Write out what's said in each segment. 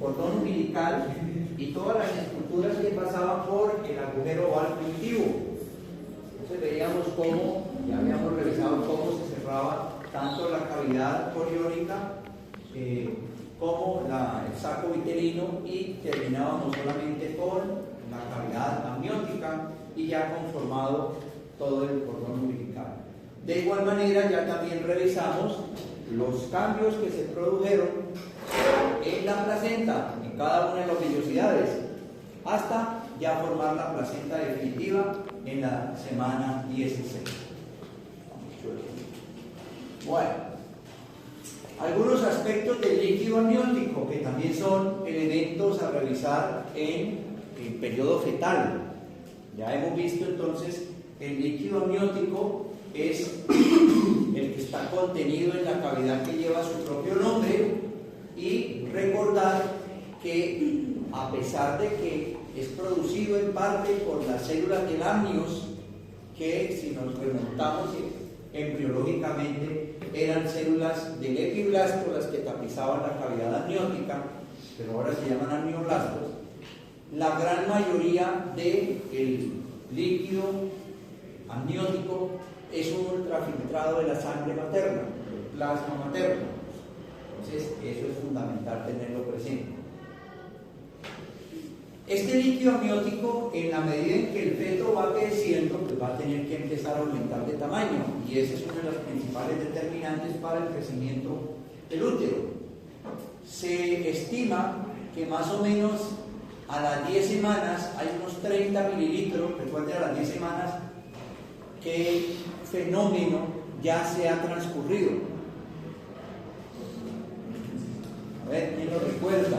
cordón umbilical y todas las estructuras que pasaban por el agujero oval primitivo. Entonces veíamos cómo, ya habíamos revisado cómo se cerraba tanto la cavidad coriónica como el saco vitelino, y terminábamos solamente con la cavidad amniótica y ya conformado todo el cordón umbilical. De igual manera, ya también revisamos los cambios que se produjeron en la placenta, en cada una de las vellosidades, hasta ya formar la placenta definitiva en la semana 16. Bueno, algunos aspectos del líquido amniótico que también son elementos a revisar en el periodo fetal. Ya hemos visto entonces el líquido amniótico es el que está contenido en la cavidad que lleva su propio nombre, y recordar que a pesar de que es producido en parte por las células del amnios, que si nos remontamos embriológicamente eran células del epiblasto las que tapizaban la cavidad amniótica, pero ahora se llaman amnioblastos, la gran mayoría del líquido amniótico es un ultrafiltrado de la sangre materna, del plasma materno. Entonces, eso es fundamental tenerlo presente. Este líquido amniótico, en la medida en que el feto va creciendo, pues va a tener que empezar a aumentar de tamaño, y esa es una de las principales determinantes para el crecimiento del útero. Se estima que más o menos a las 10 semanas hay unos 30 mililitros, recuerden, a las 10 semanas, que fenómeno ya se ha transcurrido. A ver, ¿quién lo recuerda?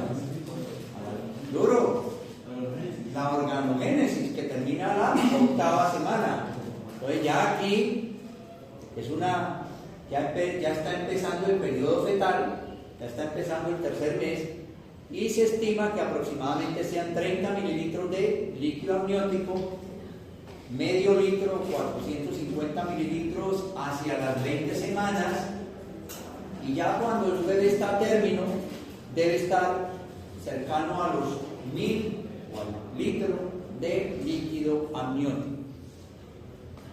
Duro. La organogénesis, que termina la 8ª semana. Entonces ya aquí es ya está empezando el periodo fetal, ya está empezando el 3er mes, y se estima que aproximadamente sean 30 mililitros de líquido amniótico, medio litro, 450 mililitros hacia las 20 semanas, y ya cuando el bebé está a término debe estar cercano a los 1000 litros de líquido amniótico.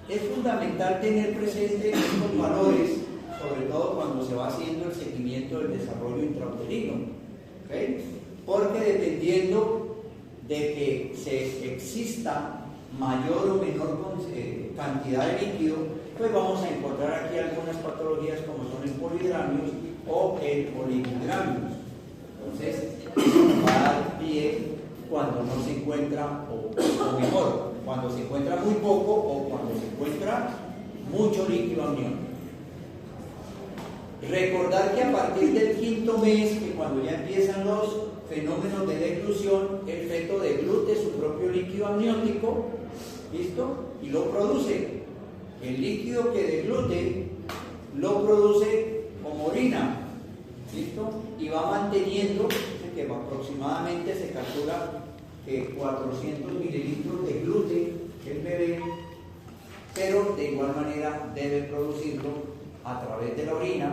Es fundamental tener presente estos valores, sobre todo cuando se va haciendo el seguimiento del desarrollo intrauterino, ¿okay? Porque dependiendo de que exista mayor o menor cantidad de líquido, pues vamos a encontrar aquí algunas patologías como son el polidramios o el oligodramios. Entonces, eso va a dar pie cuando no se encuentra, o mejor, cuando se encuentra muy poco o cuando se encuentra mucho líquido amniótico. Recordar que a partir del 5º mes, que cuando ya empiezan los fenómenos de deglución, el feto deglute su propio líquido amniótico, ¿listo? Y lo produce. El líquido que deglute lo produce como orina, ¿listo? Y va manteniendo, que aproximadamente se calcula que 400 mililitros de glute el bebé, pero de igual manera debe producirlo a través de la orina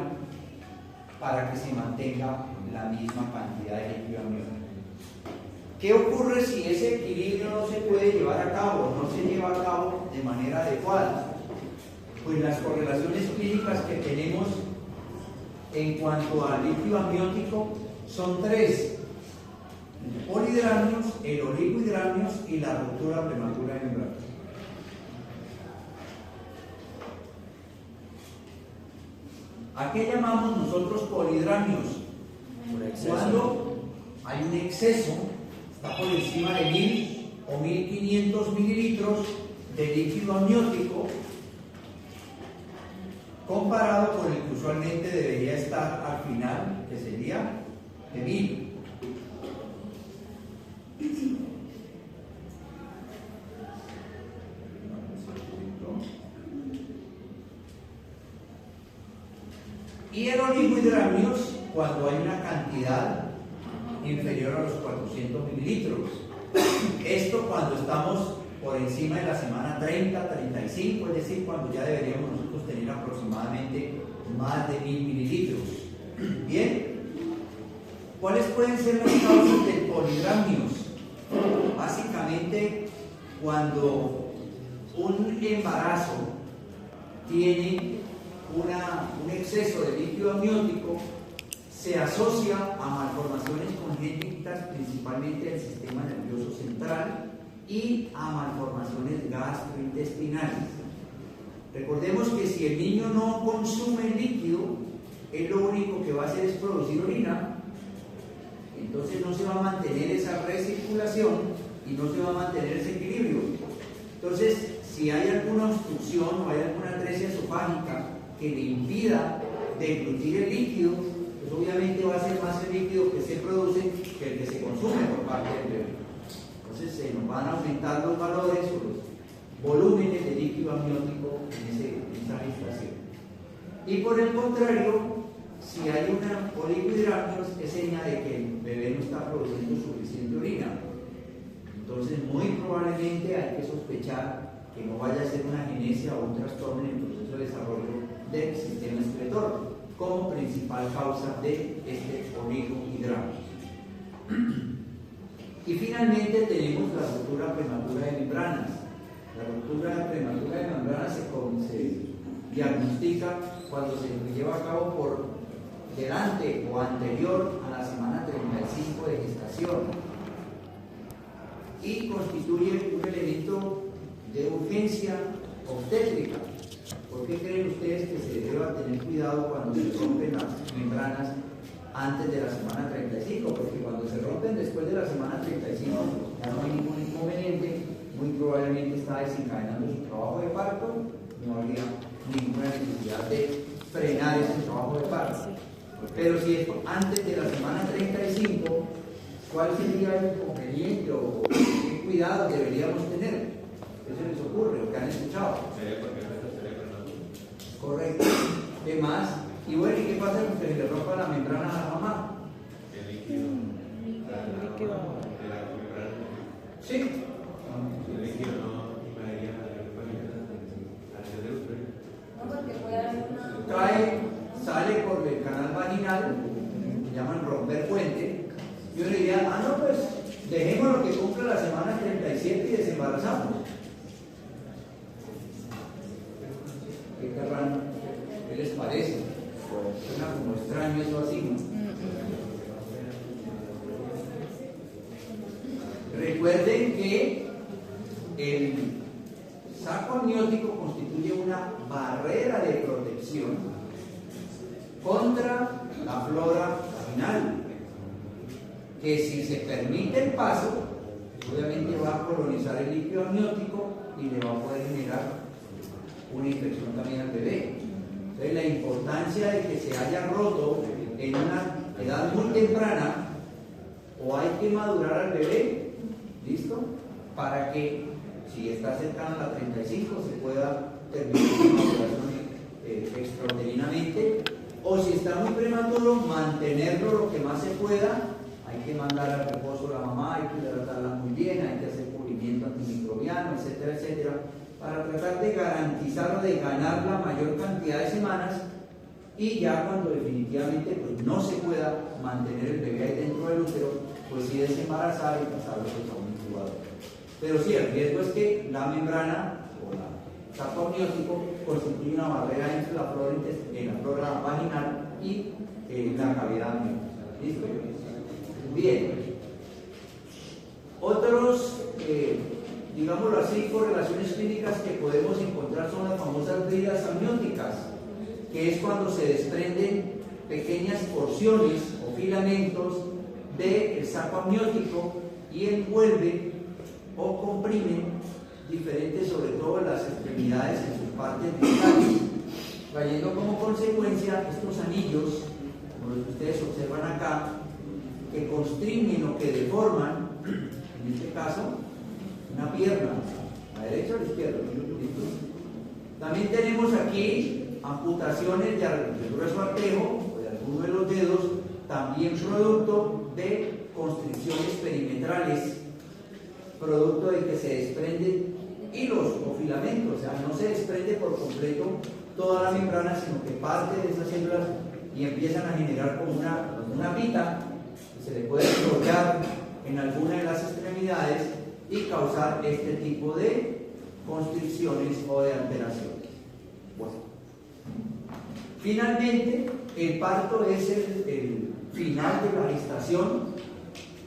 para que se mantenga la misma cantidad de líquido amniótico. ¿Qué ocurre si ese equilibrio no se puede llevar a cabo, no se lleva a cabo de manera adecuada? Pues las correlaciones clínicas que tenemos en cuanto al líquido amniótico son 3: el polidramios, el oligohidramios y la ruptura prematura de membrana. ¿A qué llamamos nosotros polidramios? Cuando hay un exceso, está por encima de 1000 o 1500 mililitros de líquido amniótico, comparado con el que usualmente debería estar al final, que sería de 1000. Y el oligohidramios cuando hay una cantidad inferior a los 400 mililitros. Esto cuando estamos por encima de la semana 30, 35, es decir, cuando ya deberíamos nosotros tener aproximadamente más de 1000 mililitros. Bien, ¿cuáles pueden ser las causas del polidramnios. Básicamente, cuando un embarazo tiene un exceso de líquido amniótico, se asocia a malformaciones congénitas, principalmente del sistema nervioso central, y a malformaciones gastrointestinales. Recordemos que si el niño no consume líquido, él lo único que va a hacer es producir orina, entonces no se va a mantener esa recirculación y no se va a mantener ese equilibrio. Entonces, si hay alguna obstrucción o hay alguna atresia esofágica que le impida deglutir el líquido, pues obviamente va a ser más el líquido que se produce que el que se consume por parte del bebé. Entonces se nos van a aumentar los valores o los volúmenes de líquido amniótico en esa gestación. Y por el contrario, si hay una oligohidramnios, es señal de que el bebé no está produciendo suficiente orina. Entonces muy probablemente hay que sospechar que no vaya a ser una agenesia o un trastorno en el proceso de desarrollo del sistema excretor como principal causa de este oligohidramnios. Y finalmente tenemos la ruptura prematura de membranas. La ruptura prematura de membranas se diagnostica cuando se lleva a cabo por delante o anterior a la semana 35 de gestación y constituye un elemento de urgencia obstétrica. ¿Por qué creen ustedes que se deba tener cuidado cuando se rompen las membranas antes de la semana 35? Porque cuando se rompen después de la semana 35 ya no hay ningún inconveniente, muy probablemente está desencadenando su trabajo de parto, no habría ninguna necesidad de frenar ese trabajo de parto. Pero si es antes de la semana 35, ¿cuál sería el inconveniente o qué cuidado deberíamos tener? ¿Qué se les ocurre o qué han escuchado? Correcto. ¿Qué más? Y bueno, ¿y qué pasa cuando se le rompa la membrana a la mamá? El líquido. De la membrana. Sí. El líquido no invadiría al cerebro. No, porque puede haber una... Sale por el canal vaginal, se llaman romper puente. Yo le diría, no, pues dejemos lo que cumpla la semana 37 y desembarazamos. ¿Qué querrán? ¿Qué les parece? Suena como extraño eso así, ¿no? Recuerden que el saco amniótico constituye una barrera de protección contra la flora vaginal, que si se permite el paso, obviamente va a colonizar el líquido amniótico y le va a poder generar una infección también al bebé. Entonces la importancia de que se haya roto en una edad muy temprana, o hay que madurar al bebé, ¿listo? Para que si está cercano a la 35 se pueda terminar la maduración extrauterinamente, o si está muy prematuro, mantenerlo lo que más se pueda. Hay que mandar al reposo a la mamá, hay que hidratarla muy bien, hay que hacer cubrimiento antimicrobiano, etcétera, etcétera, para tratar de garantizar o de ganar la mayor cantidad de semanas, y ya cuando definitivamente pues, no se pueda mantener el bebé ahí dentro del útero, pues sí desembarazar y pasarlo pues, a un incubador. Pero sí, el riesgo es que la membrana o la saco amniótico constituye una barrera entre la flora vaginal y la cavidad amniótica. ¿Listo? Bien. Otros, digámoslo así, correlaciones clínicas que podemos encontrar son las famosas bridas amnióticas, que es cuando se desprenden pequeñas porciones o filamentos del saco amniótico y envuelven o comprimen diferentes, sobre todo las extremidades en sus partes distales, trayendo como consecuencia estos anillos, como los que ustedes observan acá, que constriñen o que deforman, en este caso, una pierna, la derecha o la izquierda. También tenemos aquí amputaciones del grueso artejo o de alguno de los dedos, también producto de constricciones perimetrales, producto de que se desprenden hilos o filamentos, o sea, no se desprende por completo toda la membrana, sino que parte de esas células y empiezan a generar como una pita, se le puede enrollar en alguna de las extremidades y causar este tipo de constricciones o de alteraciones. Bueno. Finalmente, el parto es el final de la gestación,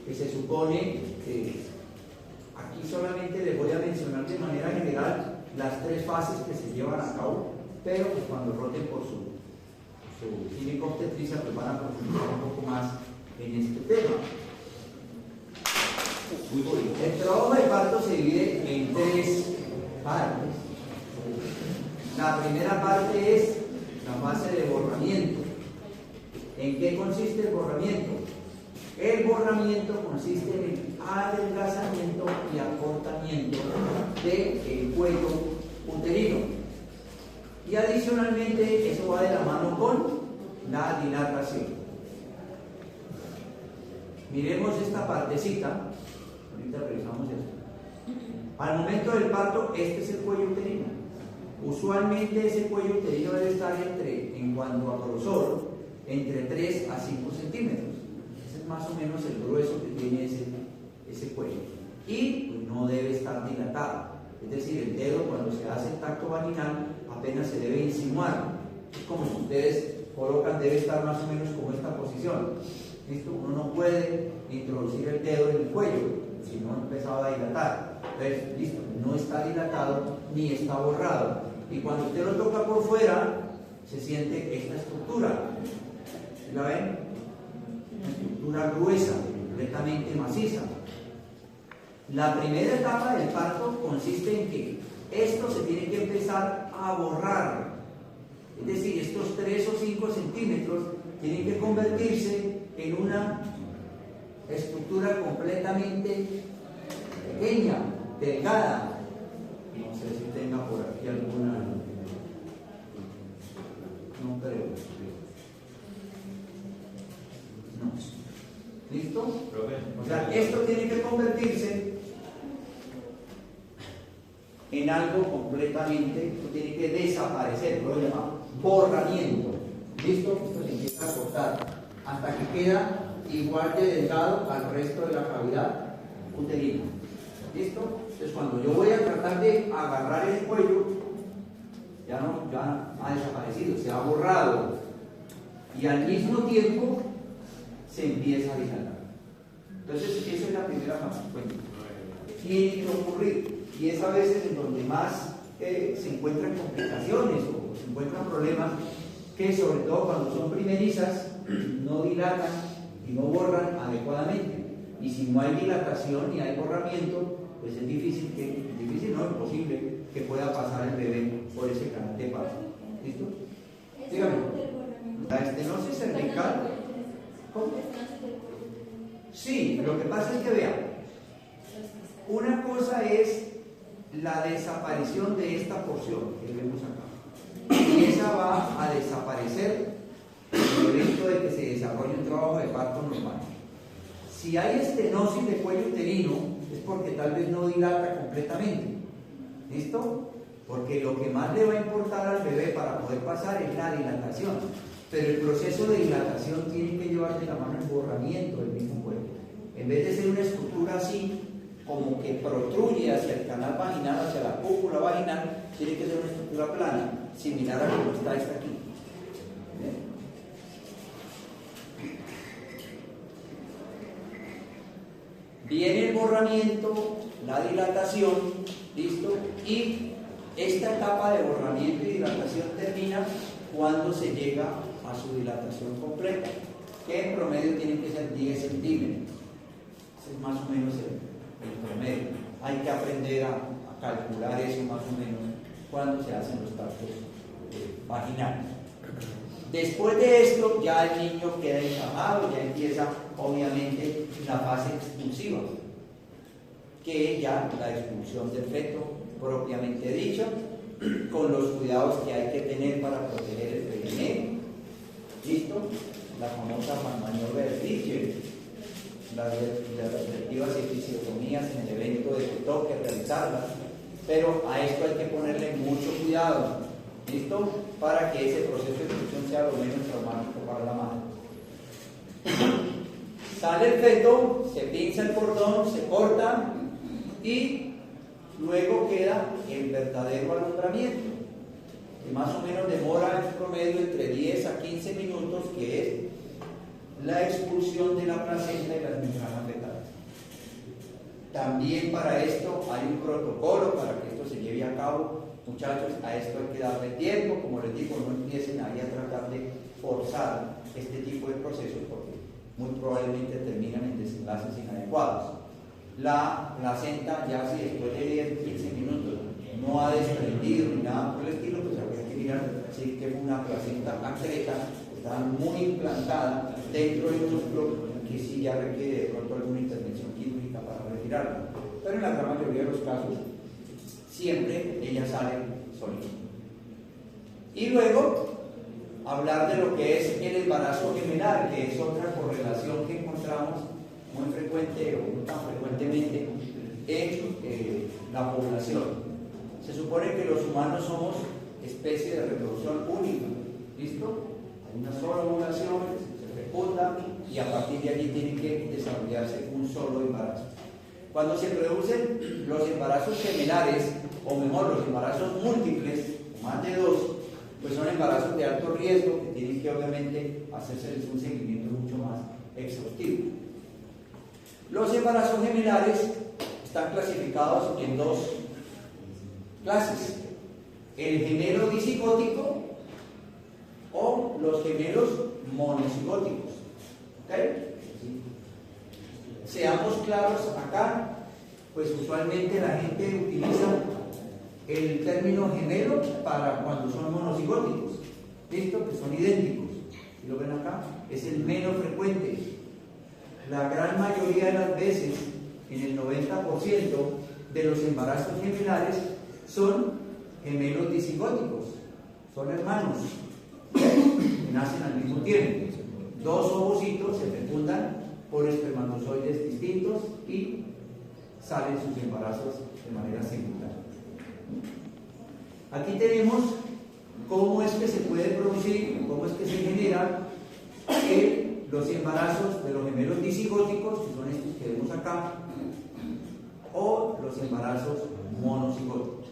que se supone que aquí solamente les voy a mencionar de manera general las 3 fases que se llevan a cabo, pero pues cuando roten por su clínica obstetricia pues van a profundizar un poco más en este tema. El trabajo de parto se divide en 3 partes. La primera parte es la fase de borramiento. ¿En qué consiste el borramiento? El borramiento consiste en el adelgazamiento y acortamiento del cuello uterino. Y adicionalmente eso va de la mano con la dilatación. Miremos esta partecita. Ahorita revisamos esto. Al momento del parto, este es el cuello uterino. Usualmente ese cuello uterino debe estar en cuanto a grosor, entre 3 a 5 centímetros. Ese es más o menos el grueso que tiene ese cuello. Y pues, no debe estar dilatado. Es decir, el dedo cuando se hace el tacto vaginal apenas se debe insinuar. Es como si ustedes colocan, debe estar más o menos como esta posición. ¿Listo? Uno no puede introducir el dedo en el cuello, si no empezaba a dilatar. Entonces, listo, no está dilatado ni está borrado. Y cuando usted lo toca por fuera, se siente esta estructura. ¿Sí la ven? Una estructura gruesa, completamente maciza. La primera etapa del parto consiste en que esto se tiene que empezar a borrar. Es decir, estos 3 o 5 centímetros tienen que convertirse en una estructura completamente pequeña, delgada. No sé si tenga por aquí alguna. No creo. No. ¿Listo? O sea, esto tiene que convertirse en algo completamente, esto tiene que desaparecer, lo llama borramiento. ¿Listo? Esto se empieza a cortar hasta que queda igual de delgado al resto de la cavidad uterina. ¿Listo? Entonces cuando yo voy a tratar de agarrar el cuello, ya ha desaparecido, se ha borrado y al mismo tiempo se empieza a dilatar. Entonces esa es la primera fase. Bueno, tiene que ocurrir y es a veces en donde más se encuentran complicaciones o se encuentran problemas, que sobre todo cuando son primerizas no dilatan y no borran adecuadamente. Y si no hay dilatación ni hay borramiento, pues es difícil, no, imposible que pueda pasar el bebé por ese canal de parto. ¿Listo? Dígame. La estenosis cervical. ¿Cómo? Sí, lo que pasa es que vean, una cosa es la desaparición de esta porción que vemos acá. Y esa va a desaparecer en el evento de que se desarrolle un trabajo de parto normal. Si hay estenosis de cuello uterino, es porque tal vez no dilata completamente. ¿Listo? Porque lo que más le va a importar al bebé para poder pasar es la dilatación. Pero el proceso de dilatación tiene que llevar de la mano el borramiento del mismo cuello. En vez de ser una estructura así, como que protruye hacia el canal vaginal, hacia la cúpula vaginal, tiene que ser una estructura plana, similar a como está esta aquí. Viene el borramiento, la dilatación, ¿listo? Y esta etapa de borramiento y dilatación termina cuando se llega a su dilatación completa, que en promedio tiene que ser 10 centímetros. Ese es más o menos el promedio. Hay que aprender a calcular eso más o menos cuando se hacen los partos vaginales. Después de esto, ya el niño queda encajado, ya empieza obviamente la fase expulsiva, que es ya la expulsión del feto propiamente dicho, con los cuidados que hay que tener para proteger el pequeño. ¿Listo? La famosa maniobra de Fischer, las respectivas episiotomías en el evento de que toque realizarlas, pero a esto hay que ponerle mucho cuidado. ¿Listo? Para que ese proceso de expulsión sea lo menos traumático para la madre. Sale el feto, se pinza el cordón, se corta y luego queda el verdadero alumbramiento, que más o menos demora en promedio entre 10 a 15 minutos, que es la expulsión de la placenta y las membranas fetales. También para esto hay un protocolo para que esto se lleve a cabo. Muchachos, a esto hay que darle tiempo, como les digo, no empiecen ahí a tratar de forzar este tipo de procesos porque muy probablemente terminan en desenlaces inadecuados. La placenta ya si después de 10, 15 minutos no ha desprendido ni nada por el estilo, pues habría que mirar si que fue una placenta ancreta, está muy implantada dentro del músculo, que sí ya requiere de pronto alguna intervención quirúrgica para retirarla. Pero en la gran mayoría de los casos, siempre ella sale solita. Y luego, hablar de lo que es el embarazo gemelar, que es otra correlación que encontramos muy frecuente o no tan frecuentemente en la población. Se supone que los humanos somos especie de reproducción única, ¿listo? Hay una sola ovulación, se fecunda y a partir de allí tiene que desarrollarse un solo embarazo. Cuando se producen los embarazos gemelares, o mejor, los embarazos múltiples, más de dos, pues son embarazos de alto riesgo que tienen que obviamente hacerse un seguimiento mucho más exhaustivo. Los embarazos gemelares están clasificados en dos clases: el gemelo disigótico o los gemelos monocigóticos. ¿Okay? Seamos claros acá, pues usualmente la gente utiliza el término gemelo para cuando son monocigóticos, ¿listo? Que son idénticos. Si lo ven acá, es el menos frecuente. La gran mayoría de las veces, en el 90% de los embarazos gemelares, son gemelos disigóticos, son hermanos, que nacen al mismo tiempo. Dos ovocitos se fecundan por espermatozoides distintos y salen sus embarazos de manera simultánea. Aquí tenemos cómo es que se puede producir, cómo es que se generan los embarazos de los gemelos disigóticos, que son estos que vemos acá, o los embarazos monocigóticos.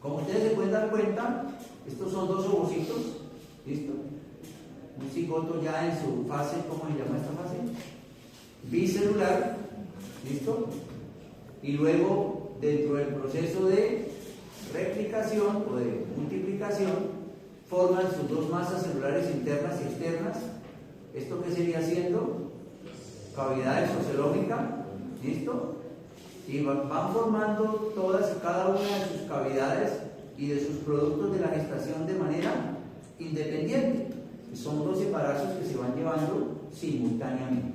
Como ustedes se pueden dar cuenta, estos son dos ovocitos, ¿listo? Un cigoto ya en su fase, ¿cómo se llama esta fase? Bicelular, ¿listo? Y luego, dentro del proceso de replicación o de multiplicación, forman sus dos masas celulares internas y externas. ¿Esto qué sería haciendo? Cavidad exocelómica, ¿listo? Y van formando todas y cada una de sus cavidades y de sus productos de la gestación de manera independiente. Son dos embarazos que se van llevando simultáneamente.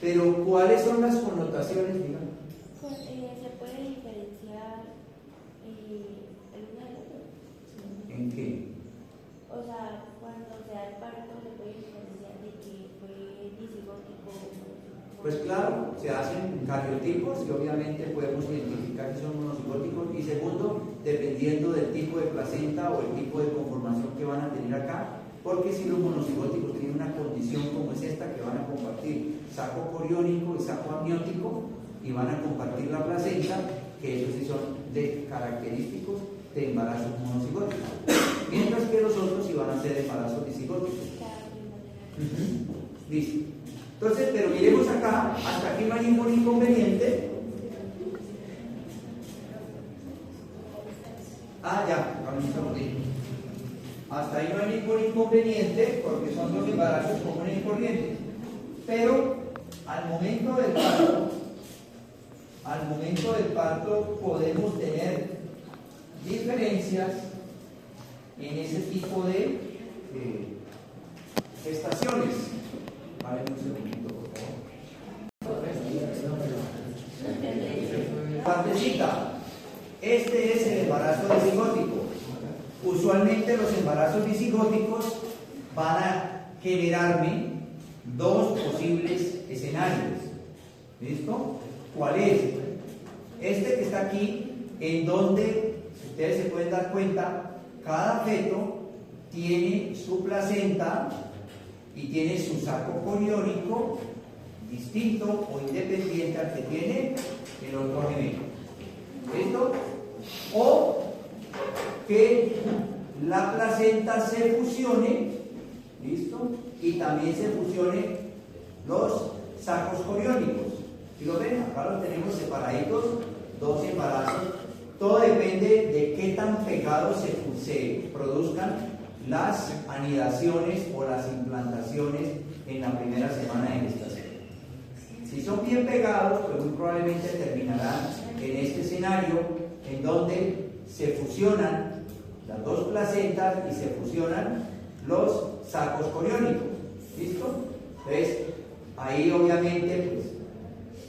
Pero, ¿cuáles son las connotaciones? Díganme. ¿Se puede diferenciar el uno del otro? ¿En qué? O sea, cuando se da el parto, ¿se puede diferenciar de que fue disigótico? Pues claro, se hacen cariotipos y obviamente podemos identificar que son monocigóticos. Y segundo, dependiendo del tipo de placenta o el tipo de conformación que van a tener acá, porque si los monocigóticos tienen una condición como es esta, que van a compartir saco coriónico y saco amniótico y van a compartir la placenta, que esos sí son de característicos de embarazos monocigóticos, mientras que los otros sí van a ser embarazos disigóticos. Listo. Entonces, pero miremos acá, hasta aquí no hay ningún inconveniente. Ya, vamos a morir. Hasta ahí no hay ningún inconveniente porque son dos embarazos comunes y corrientes. Pero al momento del parto podemos tener diferencias en ese tipo de gestaciones. Vale, un segundito, por favor. Partecita. Este es el embarazo disigótico. Usualmente los embarazos disigóticos van a generarme dos posibles escenarios. ¿Listo? ¿Cuál es? Este que está aquí, en donde, si ustedes se pueden dar cuenta, cada feto tiene su placenta y tiene su saco coriónico distinto o independiente al que tiene el otro gemelo. ¿Listo? O que la placenta se fusione, ¿listo? Y también se fusionen los sacos coriónicos. ¿Sí lo ven? Acá los tenemos separaditos, dos embarazos. Todo depende de qué tan pegados se produzcan las anidaciones o las implantaciones en la primera semana de gestación. Si son bien pegados, pues muy probablemente terminarán en este escenario en donde se fusionan las dos placentas y se fusionan los sacos coriónicos. ¿Listo? Entonces, ahí obviamente pues,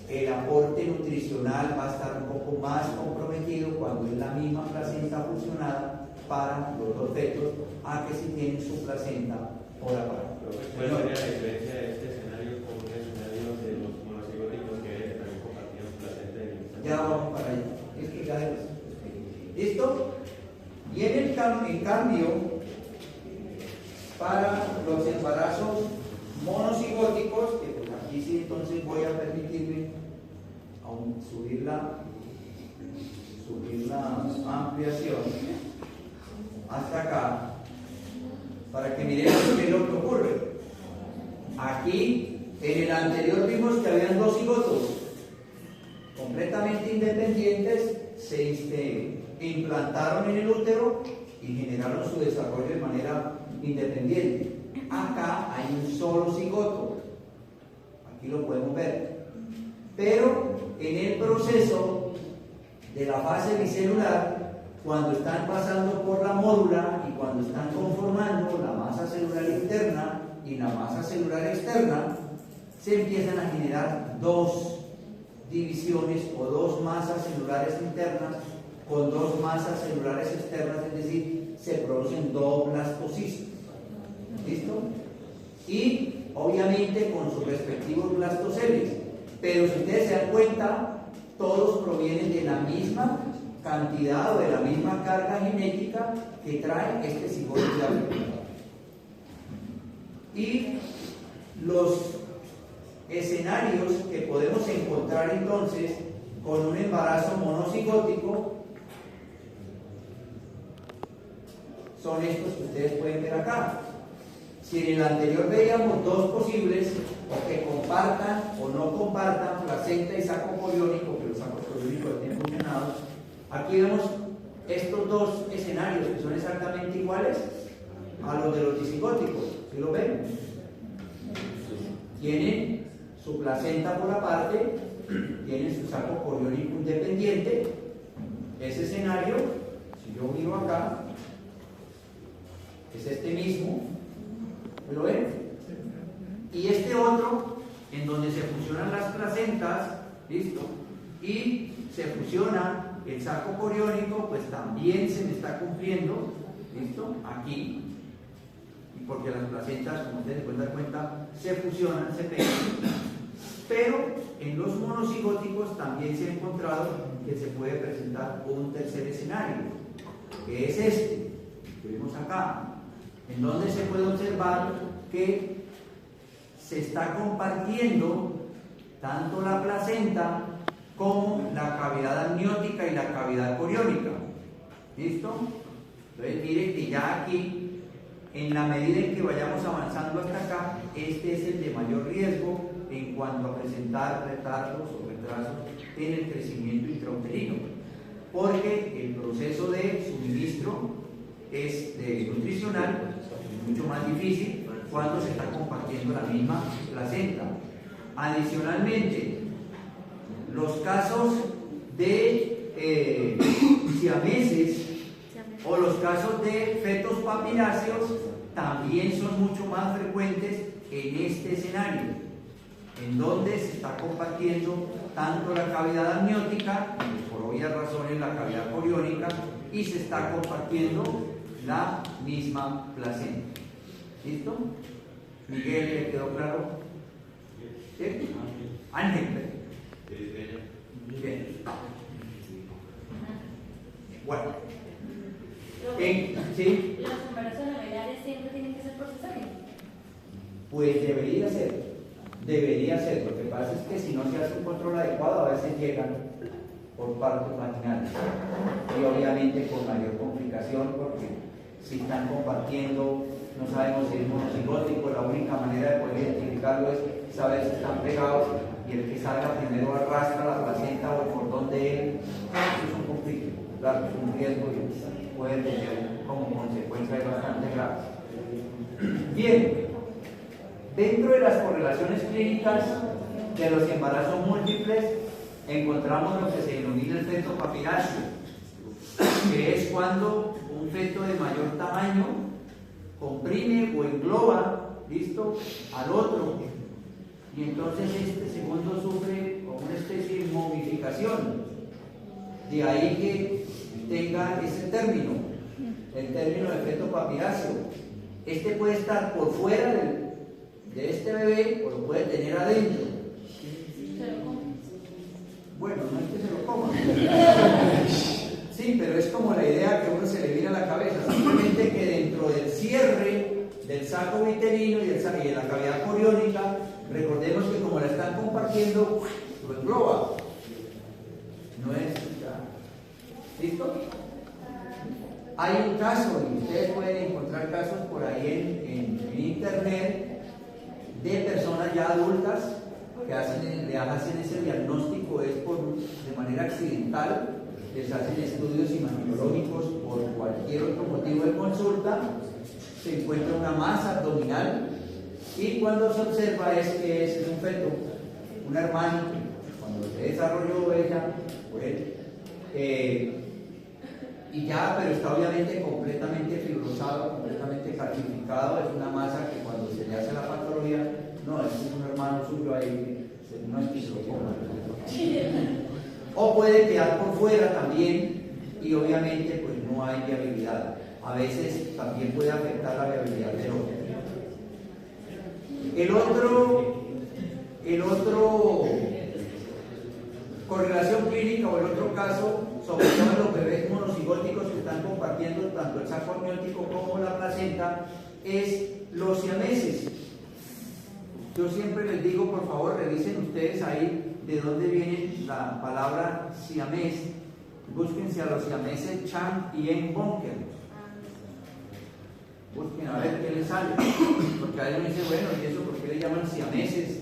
el aporte nutricional va a estar un poco más comprometido cuando es la misma placenta fusionada para los dos fetos a que si tienen su placenta por aparte. ¿Cuál sería la diferencia de este escenario con el escenario de los monocigóticos que también compartían placenta de gestación? Ya vamos para allá. Esto ya es. ¿Listo? Y en cambio, para los embarazos monocigóticos, que pues aquí sí entonces voy a permitirme aún subir la ampliación hasta acá, para que miremos qué es lo que ocurre. Aquí, en el anterior vimos que habían dos cigotos completamente independientes, se implantaron en el útero y generaron su desarrollo de manera independiente. Acá hay un solo cigoto, aquí lo podemos ver, pero en el proceso de la fase bicelular, cuando están pasando por la módula y cuando están conformando la masa celular interna y la masa celular externa, se empiezan a generar dos divisiones o dos masas celulares internas con dos masas celulares externas, es decir, se producen dos blastocistos. ¿Listo? Y obviamente con sus respectivos blastoceles. Pero si ustedes se dan cuenta, todos provienen de la misma cantidad o de la misma carga genética que trae este cigoto de África. Y los escenarios que podemos encontrar entonces con un embarazo monocigótico son estos que ustedes pueden ver acá. Si en el anterior veíamos dos posibles, o que compartan o no compartan placenta y saco coriónico, que los sacos coriónicos estén funcionados, aquí vemos estos dos escenarios que son exactamente iguales a los de los disigóticos. ¿Sí lo ven? Tienen su placenta por aparte, tienen su saco coriónico independiente. Ese escenario, si yo miro acá, es este mismo. ¿Lo ven? Y este otro, en donde se fusionan las placentas, ¿listo? Y se fusiona el saco coriónico, pues también se me está cumpliendo, ¿listo? Aquí. Y porque las placentas, como ustedes se pueden dar cuenta, se fusionan, se pegan. Pero en los monocigóticos también se ha encontrado que se puede presentar un tercer escenario, que es este, que vemos acá, en donde se puede observar que se está compartiendo tanto la placenta como la cavidad amniótica y la cavidad coriónica. ¿Listo? Entonces miren que ya aquí, en la medida en que vayamos avanzando hasta acá, este es el de mayor riesgo en cuanto a presentar retardos o retrasos en el crecimiento intrauterino, porque el proceso de suministro nutricional es mucho más difícil cuando se está compartiendo la misma placenta. Adicionalmente, los casos de siameses o los casos de fetos papiláceos también son mucho más frecuentes en este escenario, en donde se está compartiendo tanto la cavidad amniótica, por obvias razones la cavidad coriónica, y se está compartiendo la misma placenta. ¿Listo? Miguel, ¿le quedó claro? ¿Sí? Ángel. Bien. Bueno. ¿Sí? ¿Sí? ¿Los embarazos labiales siempre tienen que ser por cesárea? Pues debería ser. Lo que pasa es que si no se hace un control adecuado, a veces llegan por partos vaginales y obviamente con mayor complicación, porque si están compartiendo, no sabemos si es monocigótico, la única manera de poder identificarlo es saber si están pegados y el que salga primero arrastra la placenta o el cordón de él. Eso es un conflicto, claro, es un riesgo y puede tener como consecuencia bastante grave. Bien, dentro de las correlaciones clínicas de los embarazos múltiples encontramos lo que se denomina el feto papiráceo, que es cuando un feto de mayor tamaño comprime o engloba, ¿listo?, al otro, y entonces este segundo sufre como una especie de momificación. De ahí que tenga ese término, el término de feto papiráceo. Este puede estar por fuera de este bebé o lo puede tener adentro. Bueno, no es que se lo coma. Sí, pero es como la idea que a uno se le viene a la cabeza, simplemente que dentro del cierre del saco uterino y de la cavidad coriónica, recordemos que como la están compartiendo, lo engloba. No es ya. ¿Listo? Hay un caso, y ustedes pueden encontrar casos por ahí en internet, de personas ya adultas que le hacen ese diagnóstico, es de manera accidental, les hacen estudios imaginológicos por cualquier otro motivo de consulta, se encuentra una masa abdominal y cuando se observa es que es un feto, un hermano, cuando se desarrolló ella o él, y ya, pero está obviamente completamente fibrosado, completamente calcificado, es una masa que cuando se le hace la patología, no, es un hermano suyo ahí, no es que se lo coma. O puede quedar por fuera también y obviamente pues no hay viabilidad. A veces también puede afectar la viabilidad del otro. El otro correlación clínica o el otro caso, sobre todo en los bebés monocigóticos que están compartiendo tanto el saco amniótico como la placenta, es los siameses. Yo siempre les digo, por favor, revisen ustedes ahí de dónde viene la palabra siamés. Búsquense a los siameses Chang y En Bonker. Busquen a ver qué les sale. Porque alguien dice, bueno, ¿y eso por qué le llaman siameses?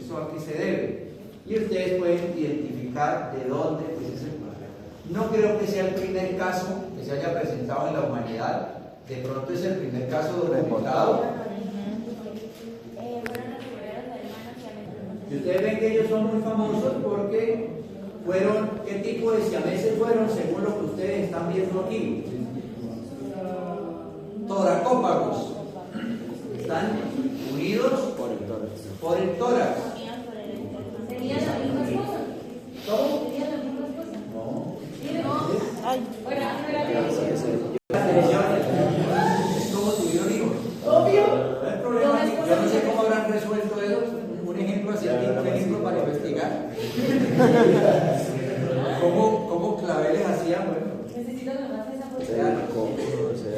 ¿Eso a qué se debe? Y ustedes pueden identificar de dónde pues, es el problema. No creo que sea el primer caso que se haya presentado en la humanidad. De pronto es el primer caso documentado. Y ustedes ven que ellos son muy famosos porque fueron, ¿qué tipo de siameses fueron según lo que ustedes están viendo aquí? Toracópagos. Están unidos por el tórax. ¿Serían las mismas cosas? ¿Cómo? ¿Serían las mismas cosas? No. Ay. Bueno, Es como tuvieron hijos. obvio. No hay problema. Yo no sé cómo habrán resuelto eso. Un ejemplo así, un ejemplo para investigar. ¿Cómo claveles hacían? Bueno, Necesito nomás esa foto.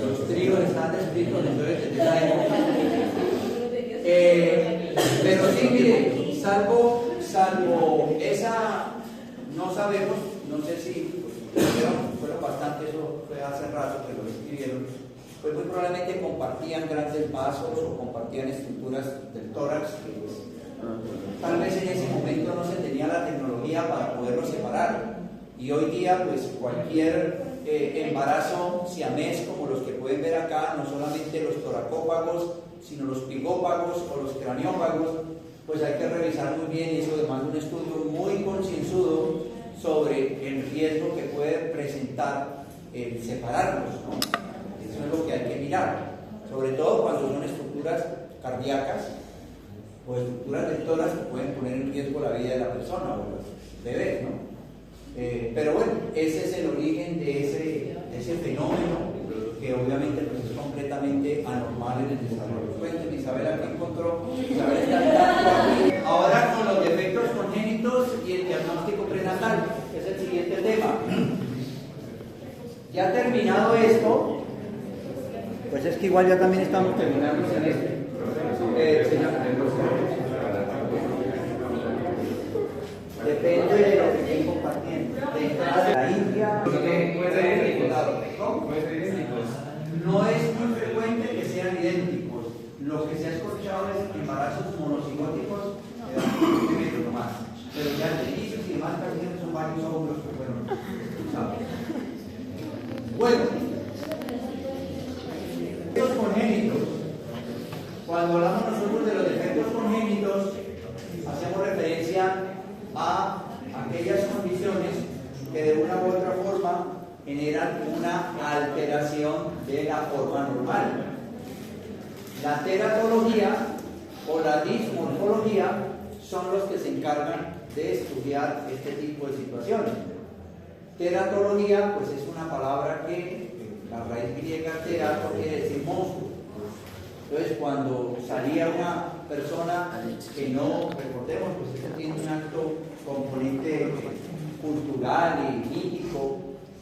los tríos están descritos entonces desde esa época. Pero sí, mire, salvo esa, no sabemos, no sé si fueron bastante, eso fue hace rato que lo escribieron, pues muy probablemente compartían grandes vasos o compartían estructuras del tórax, que pues, tal vez en ese momento no se tenía la tecnología para poderlo separar. Y hoy día, pues cualquier embarazo siamés, como los que pueden ver acá, no solamente los toracópagos, sino los pigópagos o los craniópagos, pues hay que revisar muy bien y eso demanda un estudio muy concienzudo sobre el riesgo que puede presentar el separarlos, ¿no? Eso es lo que hay que mirar, sobre todo cuando son estructuras cardíacas o estructuras del tórax que pueden poner en riesgo la vida de la persona o los bebés, ¿no? Pero bueno, ese es el origen de ese fenómeno que obviamente pues, es completamente anormal en el desarrollo. Cuéntenme, Isabel, ¿qué encontró? Isabel está mirando aquí. Ahora con los defectos congénitos y el diagnóstico prenatal, que es el siguiente tema. Ya terminado esto, pues es que igual ya también estamos terminando el semestre. escuchado es embarazos monocigóticos, primero nomás. Pero ya trillizos y demás también son varios óvulos que fueron usados. Bueno, defectos congénitos. Cuando hablamos nosotros de los defectos congénitos, hacemos referencia a aquellas condiciones que de una u otra forma generan una alteración de la forma normal. La teratología o la dismorfología son los que se encargan de estudiar este tipo de situaciones. Teratología, pues es una palabra que la raíz griega terato quiere decir monstruo. Entonces, cuando salía una persona que no, recordemos, pues eso tiene un alto componente cultural y mítico,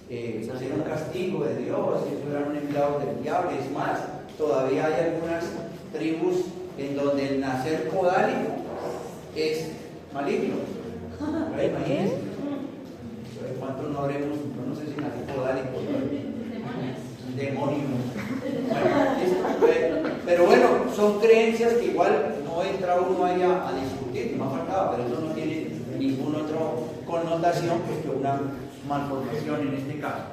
pues era un castigo de Dios, eso era un enviado del diablo. Es más, todavía hay algunas tribus en donde el nacer podálico es maligno. Imagínense. ¿Cuántos no habremos? No sé si nacer podálico, ¿no? Demonio. Pero bueno, son creencias que igual no entra uno ahí a discutir, que no faltaba, pero eso no tiene ninguna otra connotación que una malformación en este caso.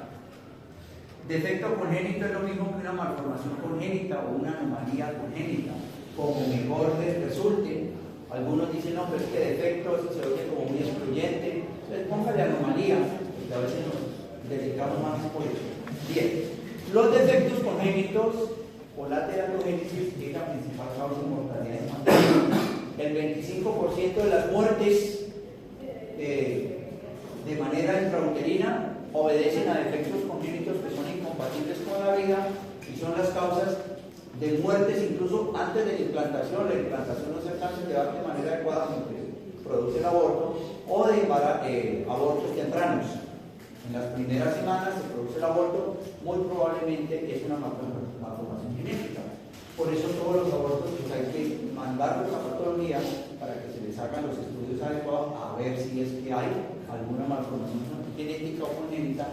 Defecto congénito es lo mismo que una malformación congénita o una anomalía congénita, como mejor les resulte. Algunos dicen, no, pero es que defecto, eso se oye como muy excluyente. Entonces póngale anomalía, porque a veces nos dedicamos más por eso. Bien, los defectos congénitos o la teratogénesis es la principal causa de mortalidad infantil. El 25% de las muertes de manera intrauterina obedecen a defectos congénitos que son incompatibles con la vida y son las causas de muertes incluso antes de la implantación. La implantación no se alcanza a llevar de manera adecuada porque produce el aborto, o de abortos tempranos. En las primeras semanas se produce el aborto, muy probablemente es una malformación genética. Por eso todos los abortos pues hay que mandarlos a patología para que se les hagan los estudios adecuados a ver si es que hay alguna malformación genética o congénita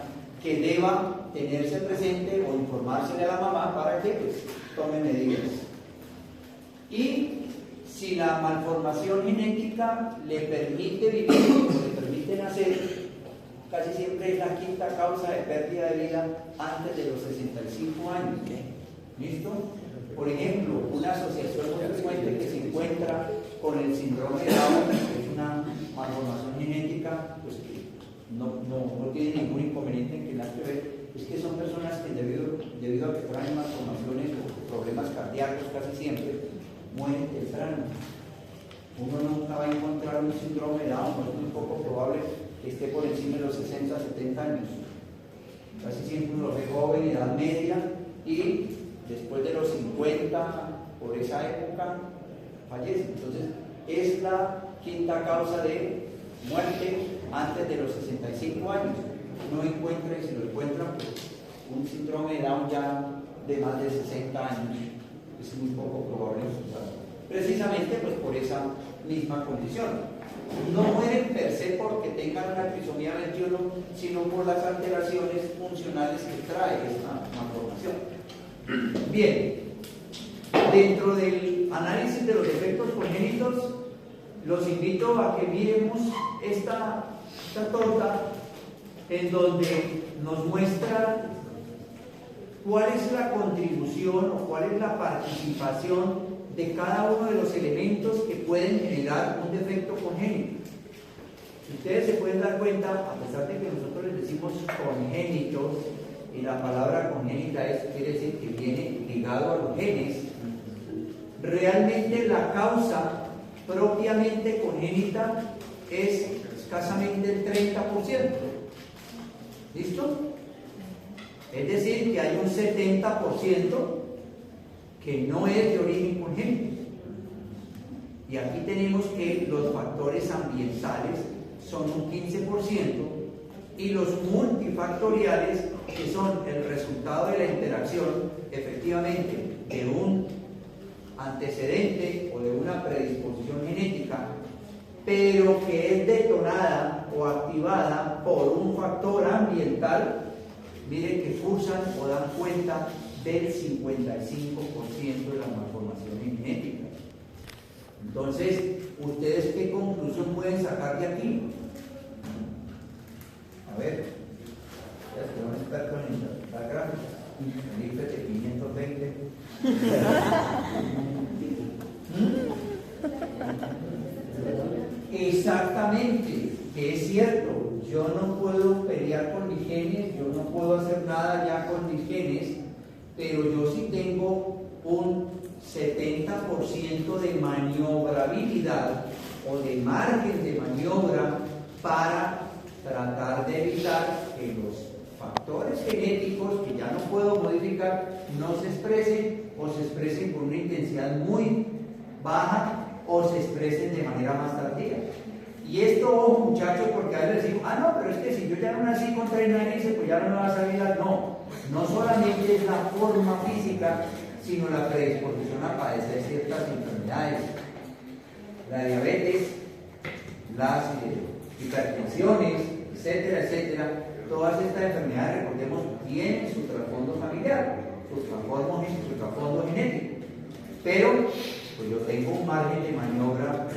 que deba tenerse presente o informársele a la mamá para que pues, tome medidas. Y si la malformación genética le permite vivir o le permite nacer, casi siempre es la quinta causa de pérdida de vida antes de los 65 años. ¿Listo? Por ejemplo, una asociación muy frecuente que se encuentra con el síndrome de Down, que es una malformación genética, pues que no tiene ningún inconveniente en que nada que ver, es que son personas que debido a que traen malformaciones o problemas cardíacos casi siempre, mueren temprano. Uno nunca va a encontrar un síndrome de Down, es muy poco probable que esté por encima de los 60, 70 años. Casi siempre uno lo ve joven, edad media, y después de los 50, por esa época, fallece. Entonces, es la quinta causa de muerte antes de los 65 años. Uno encuentra, y si lo encuentra, pues, un síndrome de Down ya de más de 60 años. Es muy poco probable. Precisamente pues, por esa misma condición. No mueren per se porque tengan una trisomía 21, sino por las alteraciones funcionales que trae esta malformación. Bien, dentro del análisis de los defectos congénitos, los invito a que miremos esta torta en donde nos muestra cuál es la contribución o cuál es la participación de cada uno de los elementos que pueden generar un defecto congénito. Si ustedes se pueden dar cuenta, a pesar de que nosotros les decimos congénitos, y la palabra congénita quiere decir que viene ligado a los genes, realmente la causa propiamente congénita es escasamente el 30%. ¿Listo? Es decir, que hay un 70% que no es de origen congénito. Y aquí tenemos que los factores ambientales son un 15% y los multifactoriales, que son el resultado de la interacción efectivamente de un antecedente o de una predisposición genética, pero que es detonada o activada por un factor ambiental, miren que cursan o dan cuenta del 55% de la malformación genética. Entonces, ¿ustedes qué conclusión pueden sacar de aquí? A ver, ya estoy un experto en la gráfica, el IFE de 520. Exactamente, que es cierto, yo no puedo pelear con mis genes, yo no puedo hacer nada ya con mis genes, pero yo sí tengo un 70% de maniobrabilidad o de margen de maniobra para tratar de evitar que los factores genéticos que ya no puedo modificar no se expresen o se expresen con una intensidad muy baja o se expresen de manera más tardía. Y esto, ojo muchachos, porque a veces decimos, no, pero es que si yo ya no nací con 30 años, pues ya no me va a salir la... No solamente es la forma física, sino la predisposición a padecer ciertas enfermedades. La diabetes, las hipertensiones, etcétera, etcétera. Todas estas enfermedades, recordemos, tienen su trasfondo familiar, su trasfondo genético. Pero pues yo tengo un margen de maniobra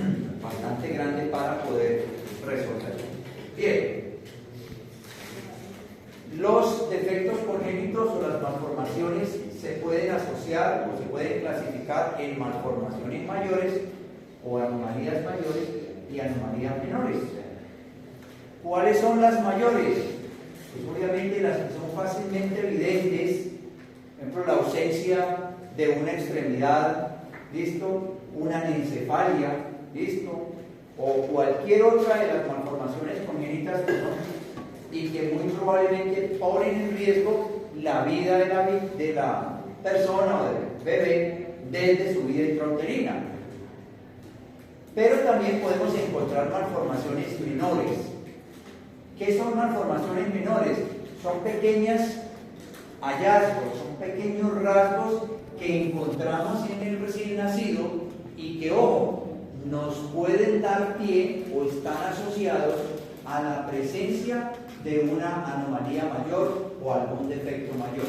bastante grande para poder resolverlo. Bien. Los defectos congénitos o las malformaciones se pueden asociar o se pueden clasificar en malformaciones mayores o anomalías mayores y anomalías menores. ¿Cuáles son las mayores? Pues obviamente las que son fácilmente evidentes, por ejemplo, la ausencia de una extremidad, ¿listo? Una anencefalia, ¿listo? O cualquier otra de las malformaciones congénitas que son y que muy probablemente ponen en riesgo la vida de la persona o del bebé desde su vida intrauterina. Pero también podemos encontrar malformaciones menores. ¿Qué son malformaciones menores? Son pequeños hallazgos, son pequeños rasgos que encontramos en el recién nacido y que, ojo, nos pueden dar pie o están asociados a la presencia de una anomalía mayor o algún defecto mayor.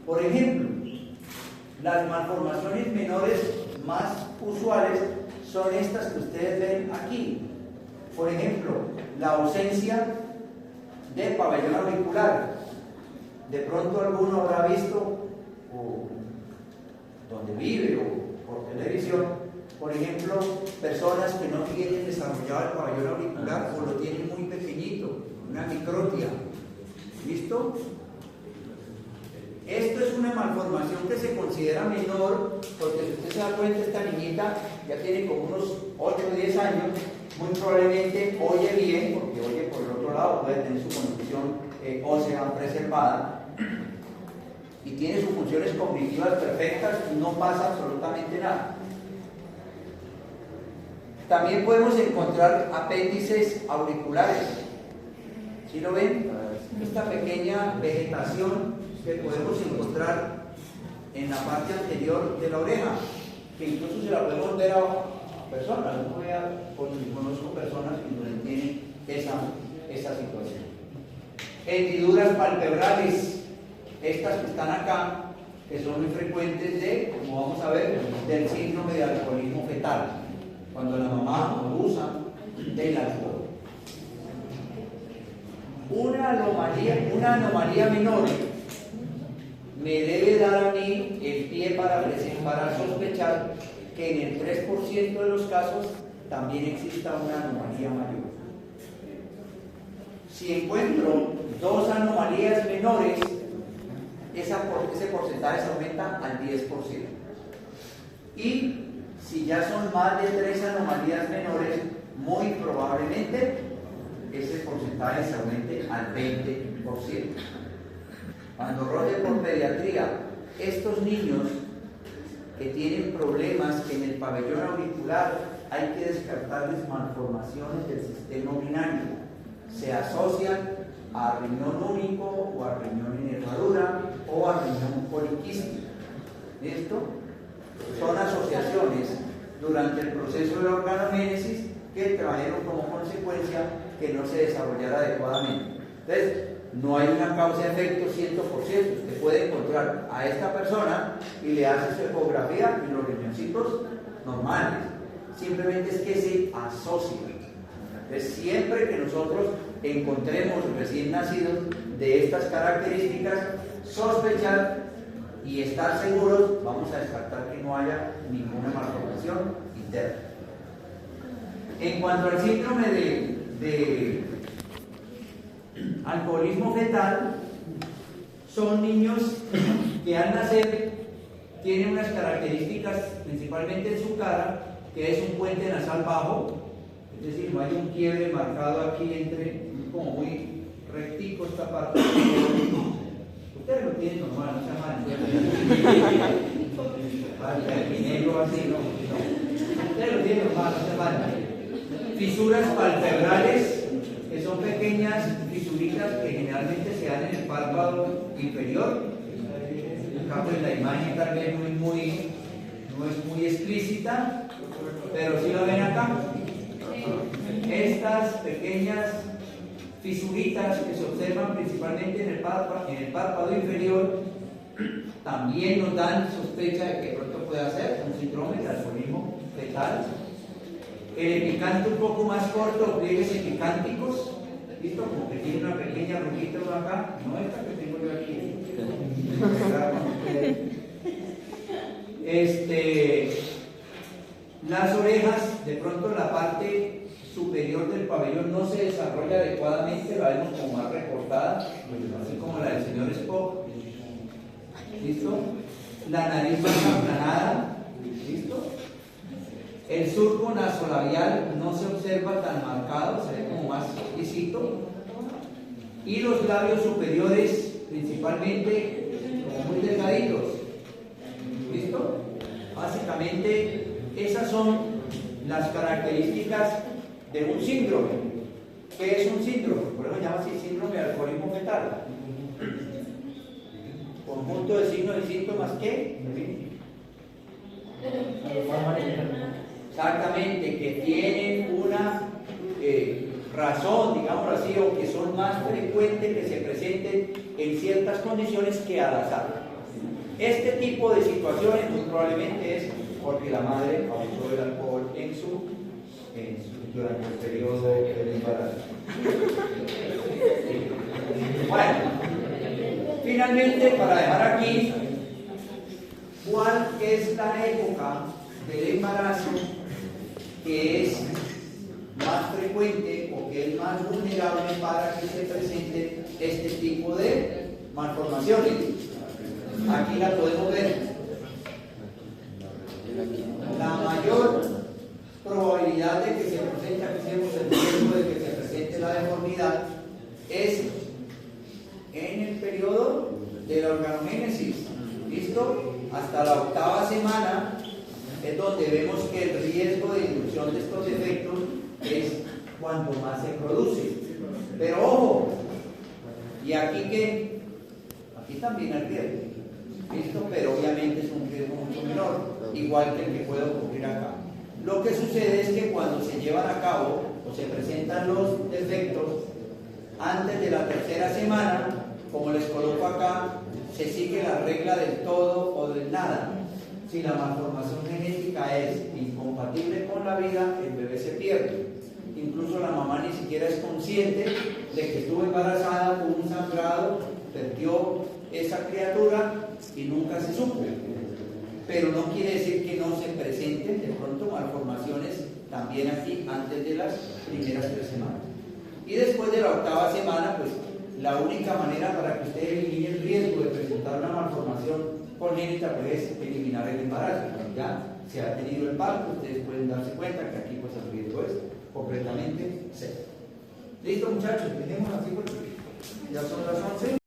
Por ejemplo, las malformaciones menores más usuales son estas que ustedes ven aquí. Por ejemplo, la ausencia de pabellón auricular. De pronto alguno habrá visto, o donde vive o por televisión, por ejemplo, personas que no tienen desarrollado el pabellón auricular o lo tienen muy pequeñito, una microtia. ¿Listo? Esto es una malformación que se considera menor, porque si usted se da cuenta, esta niñita ya tiene como unos 8 o 10 años, muy probablemente oye bien, porque oye por el otro lado, puede tener su condición ósea preservada, y tiene sus funciones cognitivas perfectas, y no pasa absolutamente nada. También podemos encontrar apéndices auriculares. ¿Sí lo ven? Esta pequeña vegetación que podemos encontrar en la parte anterior de la oreja, que incluso se la podemos ver a personas. Conozco personas que tienen esa situación. Hendiduras palpebrales, estas que están acá, que son muy frecuentes como vamos a ver, del síndrome de alcoholismo fetal, cuando la mamá abusa del alcohol. Una anomalía menor me debe dar a mí el pie para sospechar que en el 3% de los casos también exista una anomalía mayor. Si encuentro 2 anomalías menores, ese porcentaje se aumenta al 10%. Y si ya son más de 3 anomalías menores, muy probablemente ese porcentaje se aumente al 20%. Cuando rote por pediatría, estos niños que tienen problemas en el pabellón auricular, hay que descartarles malformaciones del sistema urinario. Se asocian a riñón único o a riñón en herradura o a riñón poliquístico. ¿Listo? Son asociaciones durante el proceso de la organogénesis que trajeron como consecuencia que no se desarrollara adecuadamente. Entonces, no hay una causa-efecto 100%. Usted puede encontrar a esta persona y le hace su ecografía y los riñoncitos normales. simplemente es que se asocien. Entonces, siempre que nosotros encontremos recién nacidos de estas características, sospechar y estar seguros, vamos a descartar que no haya ninguna malformación interna. En cuanto al síndrome de alcoholismo fetal, son niños que al nacer tienen unas características, principalmente en su cara, que es un puente nasal bajo, es decir, no hay un quiebre marcado aquí entre, como muy rectico esta parte. Ustedes lo tienen normal, no se aman. El negro así, no. Ustedes lo tienen normal, no se aman. Fisuras palpebrales, que son pequeñas fisuritas que generalmente se dan en el párpado inferior. En cambio, en la imagen tal vez no es muy explícita, pero sí lo ven acá. Estas pequeñas fisuritas que se observan principalmente en el párpado inferior también nos dan sospecha de que pronto pueda ser un síndrome de alcoholismo fetal. El epicante un poco más corto, pliegues epicánticos, ¿listo? Como que tiene una pequeña rojita acá, no esta que tengo yo aquí. Las orejas, de pronto la parte superior del pabellón no se desarrolla adecuadamente, la vemos como más recortada, así como la del señor Spock. ¿Listo? La nariz más aplanada. ¿Listo? El surco nasolabial no se observa tan marcado, se ve como más exquisito. Y los labios superiores, principalmente, como muy delgaditos. ¿Listo? Básicamente, esas son las características de un síndrome. ¿Qué es un síndrome? Por eso se llama así síndrome de alcoholismo fetal. Conjunto de signos y síntomas que exactamente, que tienen una razón, digámoslo así, o que son más frecuentes que se presenten en ciertas condiciones que al azar. Este tipo de situaciones muy probablemente es porque la madre abusó del alcohol durante el periodo del embarazo. Bueno, finalmente, para dejar aquí, ¿cuál es la época del embarazo que es más frecuente o que es más vulnerable para que se presente este tipo de malformaciones? Aquí la podemos ver. La mayor probabilidad de que se presente, aquí tenemos el riesgo de que se presente la deformidad, es en el periodo de la organogénesis. ¿Listo? Hasta la 8ª semana es donde vemos que el riesgo de inducción de estos defectos es cuando más se produce. Pero ojo, y aquí que aquí también hay riesgo, ¿listo? Pero obviamente es un riesgo mucho menor, igual que el que puede ocurrir acá. Lo que sucede es que cuando se llevan a cabo o se presentan los defectos antes de la 3ª semana, como les coloco acá, se sigue la regla del todo o del nada. Si la malformación genética es incompatible con la vida, el bebé se pierde. Incluso la mamá ni siquiera es consciente de que estuvo embarazada, tuvo un sangrado, perdió esa criatura y nunca se supo. Pero no quiere decir que no se presenten de pronto malformaciones también aquí antes de las primeras 3 semanas. Y después de la 8ª semana, pues la única manera para que usted elimine el riesgo de presentar una malformación congénita pues, es eliminar el embarazo. Cuando ya se ha tenido el parto, ustedes pueden darse cuenta que aquí pues el riesgo es completamente cero. ¿Listo, muchachos? Dejemos así porque ya son las 11.